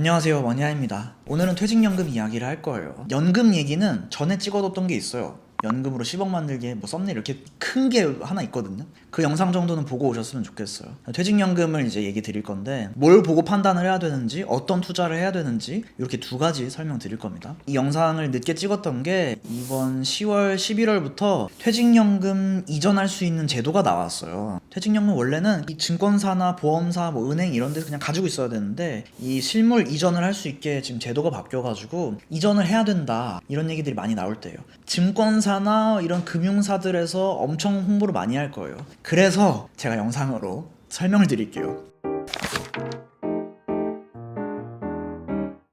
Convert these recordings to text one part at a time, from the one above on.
안녕하세요, 원야입니다. 오늘은 퇴직연금 이야기를 할 거예요. 연금 얘기는 전에 찍어뒀던 게 있어요. 연금으로 10억 만들기 뭐 썸네일 이렇게 큰 게 하나 있거든요. 그 영상 정도는 보고 오셨으면 좋겠어요. 퇴직연금을 이제 얘기 드릴 건데 뭘 보고 판단을 해야 되는지, 어떤 투자를 해야 되는지 이렇게 두 가지 설명드릴 겁니다. 이 영상을 늦게 찍었던 게 이번 10월, 11월부터 퇴직연금 이전할 수 있는 제도가 나왔어요. 퇴직연금 원래는 이 증권사나 보험사, 뭐 은행 이런 데서 그냥 가지고 있어야 되는데 이 실물 이전을 할 수 있게 지금 제도가 바뀌어가지고 이전을 해야 된다 이런 얘기들이 많이 나올 때예요. 증권사나 이런 금융사들에서 엄청 홍보를 많이 할 거예요. 그래서 제가 영상으로 설명을 드릴게요.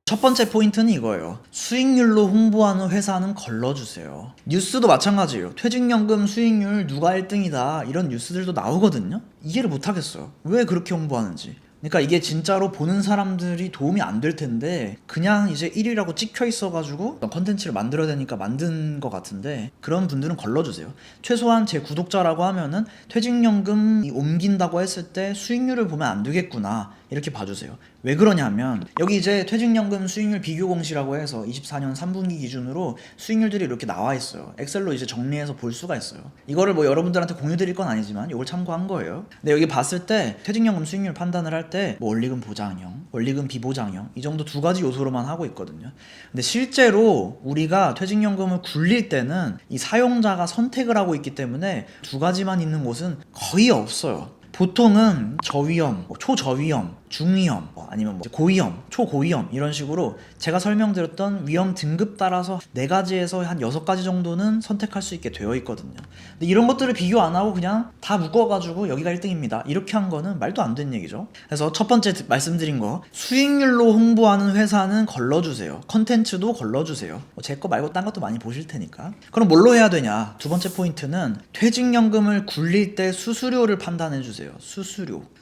첫 번째 포인트는 이거예요. 수익률로 홍보하는 회사는 걸러주세요. 뉴스도 마찬가지예요. 퇴직연금 수익률 누가 1등이다 이런 뉴스들도 나오거든요. 이해를 못하겠어요. 왜 그렇게 홍보하는지. 그러니까 이게 진짜로 보는 사람들이 도움이 안 될 텐데 그냥 이제 1위라고 찍혀 있어가지고 컨텐츠를 만들어야 되니까 만든 것 같은데 그런 분들은 걸러주세요. 최소한 제 구독자라고 하면은 퇴직연금이 옮긴다고 했을 때 수익률을 보면 안 되겠구나 이렇게 봐주세요. 왜 그러냐면 여기 이제 퇴직연금 수익률 비교 공시라고 해서 24년 3분기 기준으로 수익률들이 이렇게 나와 있어요. 엑셀로 이제 정리해서 볼 수가 있어요. 이거를 뭐 여러분들한테 공유 드릴 건 아니지만 이걸 참고한 거예요. 근데 여기 봤을 때 퇴직연금 수익률 판단을 할 때 뭐 원리금 보장형, 원리금 비보장형 이 정도 두 가지 요소로만 하고 있거든요. 근데 실제로 우리가 퇴직연금을 굴릴 때는 이 사용자가 선택을 하고 있기 때문에 두 가지만 있는 곳은 거의 없어요. 보통은 저위험, 초저위험, 중위험, 아니면 고위험, 초고위험 이런 식으로 제가 설명드렸던 위험 등급 따라서 4가지에서 한 6가지 정도는 선택할 수 있게 되어 있거든요. 근데 이런 것들을 비교 안 하고 그냥 다 묶어가지고 여기가 1등입니다. 이렇게 한 거는 말도 안 되는 얘기죠. 그래서 첫 번째 말씀드린 거 수익률로 홍보하는 회사는 걸러주세요. 컨텐츠도 걸러주세요. 제 거 말고 딴 것도 많이 보실 테니까. 그럼 뭘로 해야 되냐? 두 번째 포인트는 퇴직연금을 굴릴 때 수수료를 판단해주세요.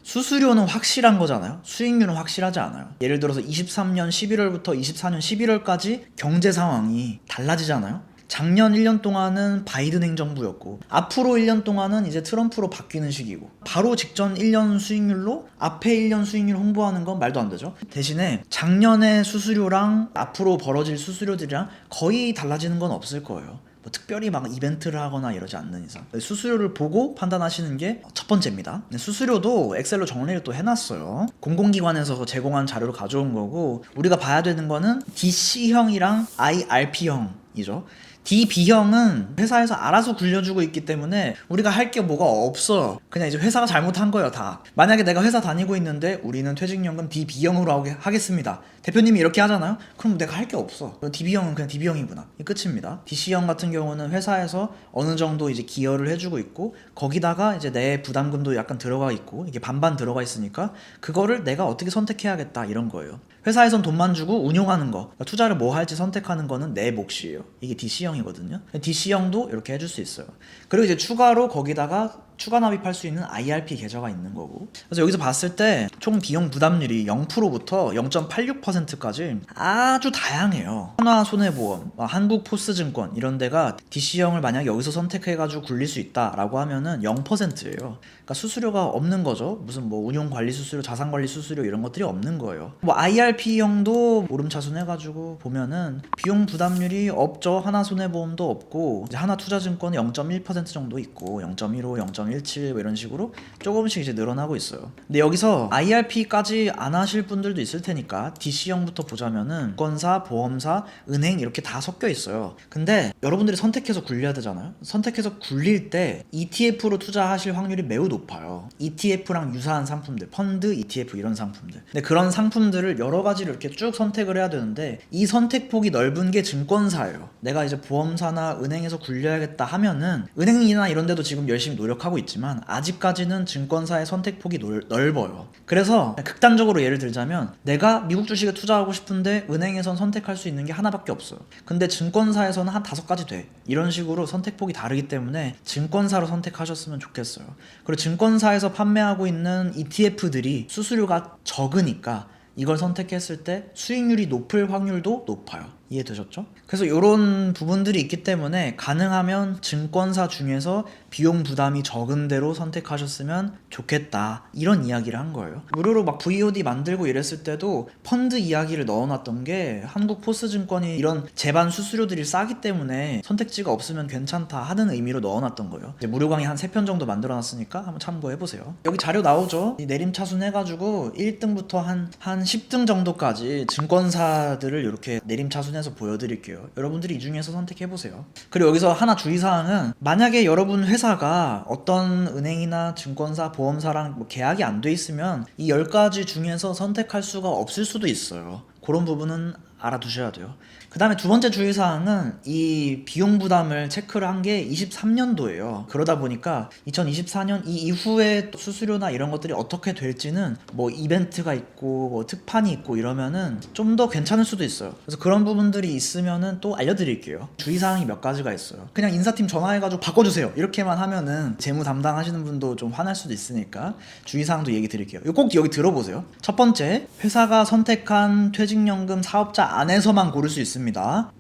수수료는 확실한 거잖아요. 수익률은 확실하지 않아요. 예를 들어서 23년 11월부터 24년 11월까지 경제 상황이 달라지잖아요. 작년 1년 동안은 바이든 행정부였고 앞으로 1년 동안은 이제 트럼프로 바뀌는 시기고 바로 직전 1년 수익률로 앞에 1년 수익률 홍보하는 건 말도 안 되죠. 대신에 작년의 수수료랑 앞으로 벌어질 수수료들이랑 거의 달라지는 건 없을 거예요. 뭐 특별히 막 이벤트를 하거나 이러지 않는 이상 수수료를 보고 판단하시는 게 첫 번째입니다. 수수료도 엑셀로 정리를 또 해놨어요. 공공기관에서 제공한 자료를 가져온 거고 우리가 봐야 되는 거는 DC형이랑 IRP형이죠. DB형은 회사에서 알아서 굴려주고 있기 때문에 우리가 할 게 뭐가 없어요. 그냥 이제 회사가 잘못한 거예요 다. 만약에 내가 회사 다니고 있는데 우리는 퇴직연금 DB형으로 하겠습니다. 대표님이 이렇게 하잖아요. 그럼 내가 할 게 없어. DB형은 그냥 DB형이구나. 이 끝입니다. DC형 같은 경우는 회사에서 어느 정도 이제 기여를 해주고 있고 거기다가 이제 내 부담금도 약간 들어가 있고 이게 반반 들어가 있으니까 그거를 내가 어떻게 선택해야겠다 이런 거예요. 회사에선 돈만 주고 운용하는 거, 그러니까 투자를 뭐 할지 선택하는 거는 내 몫이에요. 이게 DC형이거든요. DC형도 이렇게 해줄 수 있어요. 그리고 이제 추가로 거기다가 추가 납입할 수 있는 IRP 계좌가 있는 거고. 그래서 여기서 봤을 때 총 비용 부담률이 0%부터 0.86%까지 아주 다양해요. 하나손해보험, 한국포스증권 이런 데가 DC형을 만약 여기서 선택해가지고 굴릴 수 있다라고 하면은 0%예요. 그러니까 수수료가 없는 거죠. 무슨 뭐 운용관리 수수료, 자산관리 수수료 이런 것들이 없는 거예요. 뭐 IRP형도 오름차순해가지고 보면은 비용 부담률이 없죠. 하나손해보험도 없고 이제 하나투자증권은 0.1% 정도 있고 0.15, 0.17 이런 식으로 조금씩 이제 늘어나고 있어요. 근데 여기서 IRP까지 안 하실 분들도 있을 테니까 DC형부터 보자면은 증권사, 보험사, 은행 이렇게 다 섞여 있어요. 근데 여러분들이 선택해서 굴려야 되잖아요. 선택해서 굴릴 때 ETF로 투자하실 확률이 매우 높아요. ETF랑 유사한 상품들, 펀드, ETF 이런 상품들. 근데 그런 상품들을 여러 가지를 이렇게 쭉 선택을 해야 되는데 이 선택폭이 넓은 게 증권사예요. 내가 이제 보험사나 은행에서 굴려야겠다 하면은 은행이나 이런 데도 지금 열심히 노력하고 있지만 아직까지는 증권사의 선택폭이 넓어요. 그래서 극단적으로 예를 들자면 내가 미국 주식에 투자하고 싶은데 은행에선 선택할 수 있는 게 하나밖에 없어요. 근데 증권사에서는 한 5가지 돼. 이런 식으로 선택폭이 다르기 때문에 증권사로 선택하셨으면 좋겠어요. 그리고 증권사에서 판매하고 있는 ETF들이 수수료가 적으니까 이걸 선택했을 때 수익률이 높을 확률도 높아요. 이해되셨죠? 그래서 이런 부분들이 있기 때문에 가능하면 증권사 중에서 비용 부담이 적은 대로 선택하셨으면 좋겠다, 이런 이야기를 한 거예요. 무료로 막 VOD 만들고 이랬을 때도 펀드 이야기를 넣어놨던 게 한국 포스증권이 이런 제반 수수료들이 싸기 때문에 선택지가 없으면 괜찮다 하는 의미로 넣어놨던 거예요. 이제 무료 강의 한 3편 정도 만들어놨으니까 한번 참고해보세요. 여기 자료 나오죠? 이 내림차순 해가지고 1등부터 한 10등 정도까지 증권사들을 이렇게 내림차순해서 보여드릴게요. 여러분들이 이 중에서 선택해보세요. 그리고 여기서 하나 주의사항은, 만약에 여러분 회사가 어떤 은행이나 증권사, 보험사랑 뭐 계약이 안 돼 있으면 이 10가지 중에서 선택할 수가 없을 수도 있어요. 그런 부분은 알아두셔야 돼요. 그 다음에 두 번째 주의사항은, 이 비용 부담을 체크를 한 게 23년도예요. 그러다 보니까 2024년 이 이후에 수수료나 이런 것들이 어떻게 될지는 뭐 이벤트가 있고 뭐 특판이 있고 이러면은 좀 더 괜찮을 수도 있어요. 그래서 그런 부분들이 있으면은 또 알려드릴게요. 주의사항이 몇 가지가 있어요. 그냥 인사팀 전화해가지고 바꿔주세요 이렇게만 하면은 재무 담당하시는 분도 좀 화날 수도 있으니까 주의사항도 얘기 드릴게요. 꼭 여기 들어보세요. 첫 번째, 회사가 선택한 퇴직연금 사업자 안에서만 고를 수 있습니다.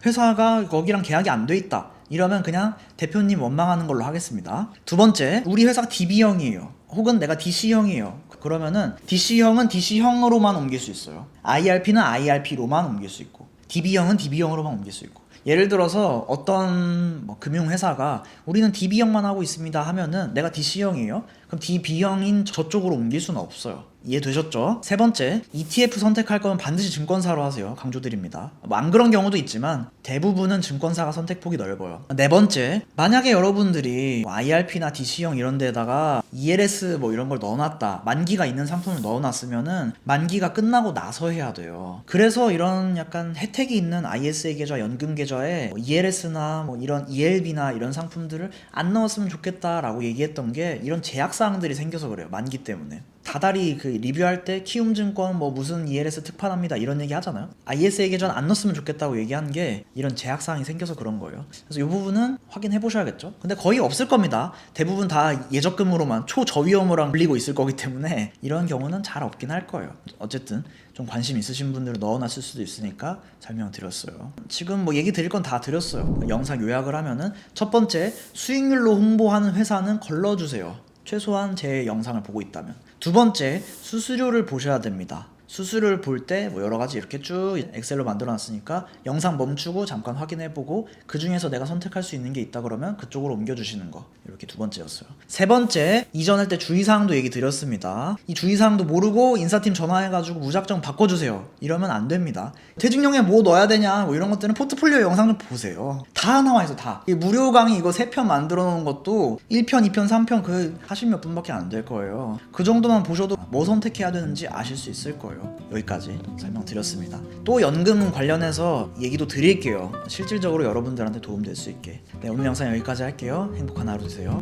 회사가 거기랑 계약이 안 돼 있다 이러면 그냥 대표님 원망하는 걸로 하겠습니다. 두 번째, 우리 회사가 DB형이에요. 혹은 내가 DC형이에요. 그러면은 DC형은 DC형으로만 옮길 수 있어요. IRP는 IRP로만 옮길 수 있고, DB형은 DB형으로만 옮길 수 있고. 예를 들어서 어떤 금융회사가 우리는 DB형만 하고 있습니다 하면은 내가 DC형이에요? 그럼 DB형인 저쪽으로 옮길 수는 없어요. 이해되셨죠? 세 번째, ETF 선택할 거면 반드시 증권사로 하세요. 강조드립니다. 뭐 안 그런 경우도 있지만 대부분은 증권사가 선택폭이 넓어요. 네 번째, 만약에 여러분들이 IRP나 DC형 이런 데다가 ELS 뭐 이런 걸 넣어놨다, 만기가 있는 상품을 넣어놨으면은 만기가 끝나고 나서 해야 돼요. 그래서 이런 약간 혜택이 있는 ISA 계좌, 연금 계좌에 ELS나 뭐 이런 ELB나 이런 상품들을 안 넣었으면 좋겠다라고 얘기했던 게, 이런 제약사항들이 생겨서 그래요. 만기 때문에. 다달이 그 리뷰할 때 키움증권 뭐 무슨 ELS 특판합니다 이런 얘기 하잖아요. ISA 계좌는 안 넣었으면 좋겠다고 얘기한 게 이런 제약사항이 생겨서 그런 거예요. 그래서 이 부분은 확인해 보셔야겠죠. 근데 거의 없을 겁니다. 대부분 다 예적금으로만 초저위험으로 불리고 있을 거기 때문에 이런 경우는 잘 없긴 할 거예요. 어쨌든 좀 관심 있으신 분들은 넣어놨을 수도 있으니까 설명드렸어요. 지금 뭐 얘기 드릴 건 다 드렸어요. 영상 요약을 하면은, 첫 번째, 수익률로 홍보하는 회사는 걸러주세요. 최소한 제 영상을 보고 있다면. 두 번째, 수수료를 보셔야 됩니다. 수수료를 볼 때 뭐 여러 가지 이렇게 쭉 엑셀로 만들어 놨으니까 영상 멈추고 잠깐 확인해 보고 그 중에서 내가 선택할 수 있는 게 있다 그러면 그쪽으로 옮겨 주시는 거. 이렇게 두 번째였어요. 세 번째, 이전할 때 주의사항도 얘기 드렸습니다. 이 주의사항도 모르고 인사팀 전화해가지고 무작정 바꿔주세요 이러면 안 됩니다. 퇴직령에 뭐 넣어야 되냐 뭐 이런 것들은 포트폴리오 영상 좀 보세요. 다 나와 있어. 다. 이 무료 강의 이거 3편 만들어 놓은 것도 1편, 2편, 3편 그 하실 몇 분밖에 안 될 거예요. 그 정도만 보셔도 뭐 선택해야 되는지 아실 수 있을 거예요. 여기까지 설명드렸습니다. 또 연금 관련해서 얘기도 드릴게요. 실질적으로 여러분들한테 도움될 수 있게. 네, 오늘 영상 여기까지 할게요. 행복한 하루 되세요.